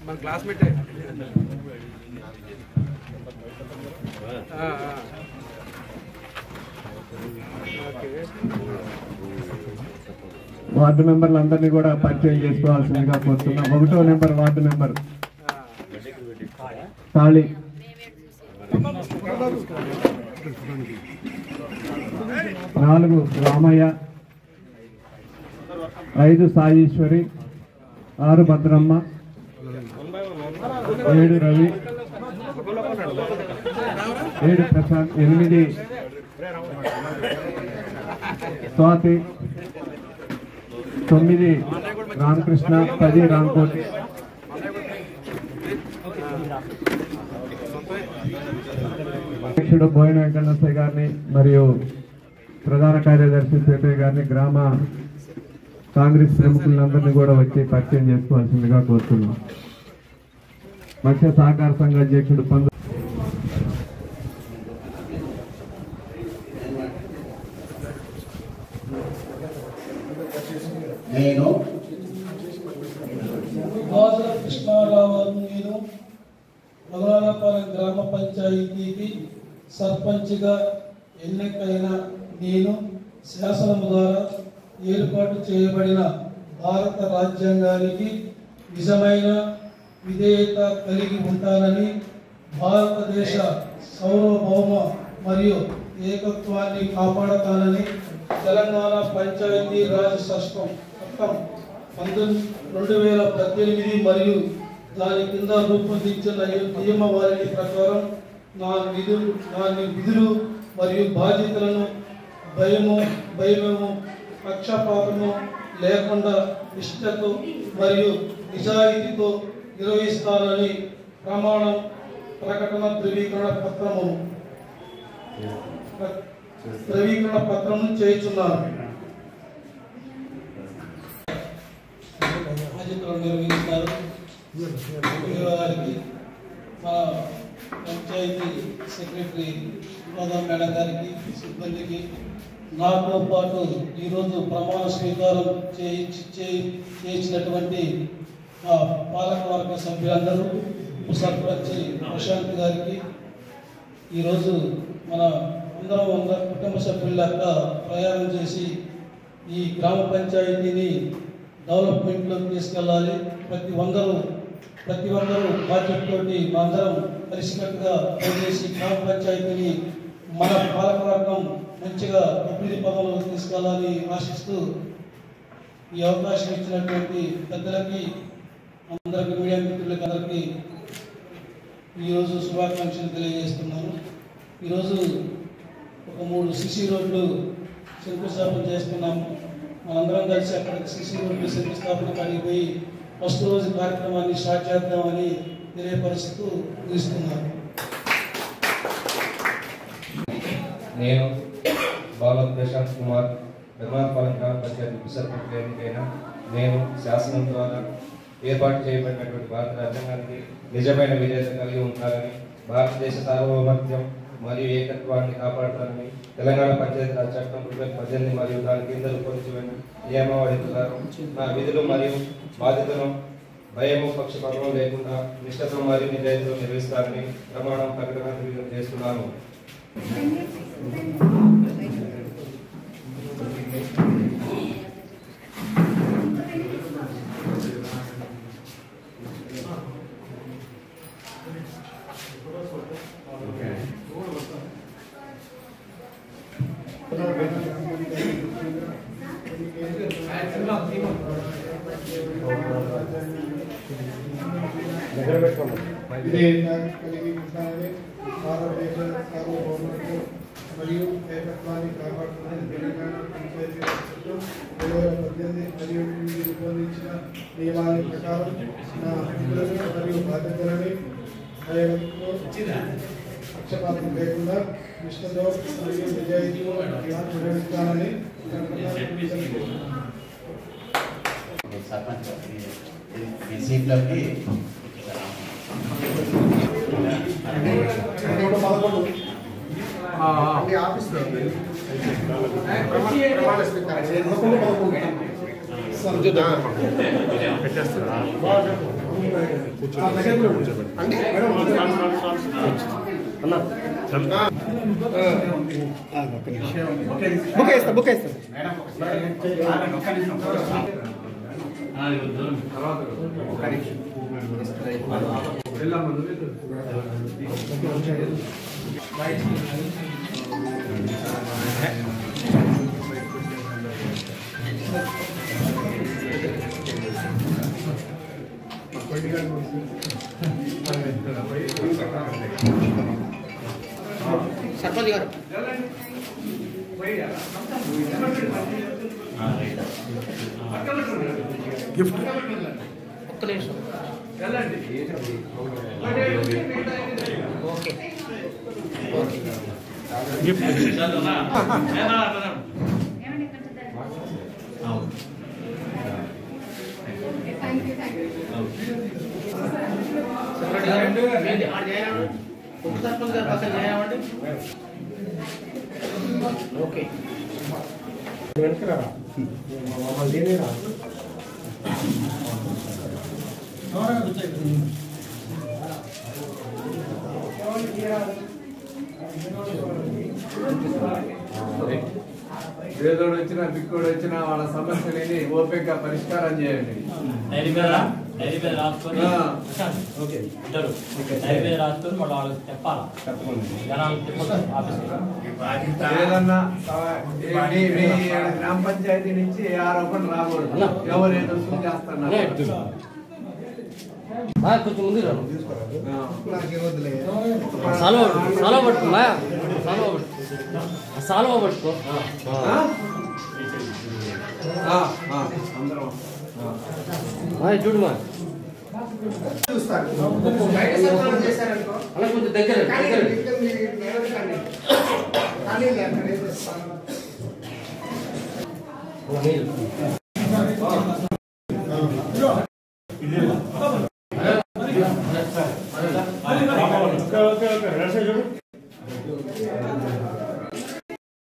మన క్లాస్మేటే వార్డు మెంబర్లందరినీ కూడా పరిచయం చేసుకోవాల్సిందిగా కోరుతున్నాం. 1వ నెంబర్ వార్డు మెంబర్ ఖాళీ, 4 రామయ్య, 5 సాయీశ్వరి, 6 భద్రమ్మ, 7 రవి, 7 ప్రశాంత్, 8 స్వాతి, 9 రామకృష్ణ, 10 రాంకోటి. అధ్యక్షుడు బోయిన వెంకన్నయ్య గారిని మరియు ప్రధాన కార్యదర్శి పేపయ్య గారిని, గ్రామ కాంగ్రెస్ ప్రముఖులందరినీ కూడా వచ్చి పరిచయం చేసుకోవాల్సిందిగా కోరుతున్నాం. మత్స్య సహకార సంఘ అధ్యక్షుడు నేను కృష్ణారావు, నేను మదనాలపాలెం గ్రామ పంచాయతీకి సర్పంచ్గా ఎన్నికైన నేను శాసనము ద్వారా ఏర్పాటు చేయబడిన భారత రాజ్యాంగానికి నిజమైన విధేయత కలిగి ఉంటానని, భారతదేశ సార్వభౌమ మరియు ఏకత్వాన్ని కాపాడతానని తెలంగాణ పంచాయతీ రాజ్ చట్టం 2018 మరియు దాని కింద రూపొందించిన నియమావళి ప్రకారం నా విధులు మరియు బాధ్యతలను భయము పక్షపాతము లేకుండా నిష్ఠతో మరియు నిజాయితీతో నిర్వహిస్తానని ప్రకటన ధృవీకరణ పత్రం చేయించున్నాను. బాధ్యతలు నిర్వహిస్తారు. గారికి, మన పంచాయతీ సెక్రటరీ మేడం గారికి, సిబ్బందికి, నాతో పాటు ఈరోజు ప్రమాణ స్వీకారం చేయించినటువంటి పాలకవర్గ సభ్యులందరూ, ఉప సర్పంచ్ ప్రశాంత్ గారికి, ఈరోజు మన అందరం కుటుంబ సభ్యులక ప్రయాణం చేసి ఈ గ్రామ పంచాయతీని డెవలప్మెంట్లోకి తీసుకెళ్ళాలి. ప్రతి ఒక్కరూ బాధ్యతతోటి అందరం కలిసికట్టుగా పనిచేసి గ్రామ పంచాయతీని మన పాలకవర్గం మంచిగా అభివృద్ధి పదంలోకి తీసుకెళ్ళాలని ఆశిస్తూ ఈ అవకాశం ఇచ్చినటువంటి పెద్దలకి, అందరికీ, మీడియా మిత్రులకి అందరికీ ఈరోజు శుభాకాంక్షలు తెలియజేస్తున్నాను. ఈరోజు ఒక 3 సిసి రోడ్లు శంకుస్థాపన చేస్తున్నాము. మనందరం కలిసి అక్కడికి సిసి రోడ్లు శంకుస్థాపన కలిగిపోయి ఫస్ట్ రోజు కార్యక్రమాన్ని స్టార్ట్ చేద్దామని తెలియపరుస్తూ ముగిస్తున్నాను. నేను బాల ప్రశాంత్ కుమార్, మదనాలపాలెం గ్రామ పంచాయతీ ఉప సర్పంచ్ ఎన్నికైన నేను శాసనం ద్వారా ఏర్పాటు చేయబడినటువంటి భారత రాజ్యాంగానికి నిజమైన విధేయత కలిగి ఉంటానని, భారతదేశ సార్వభౌమత్వం మరియు ఏకత్వాన్ని కాపాడుతానని, తెలంగాణ పంచాయతీ రాజ్ చట్టం 2018 మరియు దాని కింద రూపొందించబడిన నియమావళి ప్రకారం నా విధులు మరియు బాధ్యతను భయము పక్షపాతం లేకుండా నిష్ఠతో మరియు నిజాయితీతో నిర్వహిస్తానని ప్రకటన చేస్తున్నాను. మరియు ఏకత్వాన్ని కాపాడుతున్న తెలంగాణ పంచాయతీ 2018 మరియు రూపొందించిన నియమాల ప్రకారం నా విధులను మరియు బాధ్యతలని పక్షపాతం లేకుండా నిష్ఠతో మరియు నిజాయితీతో నిర్వహిస్తానని సర్పంచ్ ఈ సీట్లోకి ఆఫీస్లో సర్పంచ్ గారు గిఫ్ట్ ఒక్క నిమిషం ఓకే గిఫ్ట్ ఉప సర్పంచ్ గారు పక్కన చేయమండి ఓకే పేదోడు వచ్చినా దిక్కుడు వచ్చినా వాళ్ళ సమస్యలని ఓపికగా పరిష్కారం చేయండి. డైరీ మీద రాసుకొని ఇద్దరు డైరీ మీద రాసుకొని మళ్ళీ వాళ్ళకి చెప్పాలి. జనాలు తిప్పుతారు ఆఫీస్కి. ఏదన్నా మీ గ్రామ పంచాయతీ నుంచి ఏ ఆరోపణ రాకూడదు. ఎవరు ఏదో చేస్తున్నారు కొంచెం ముందు సాల్వ పట్టుకో సాల్వ పట్టుకో చూడు మా అలా కొంచెం దగ్గర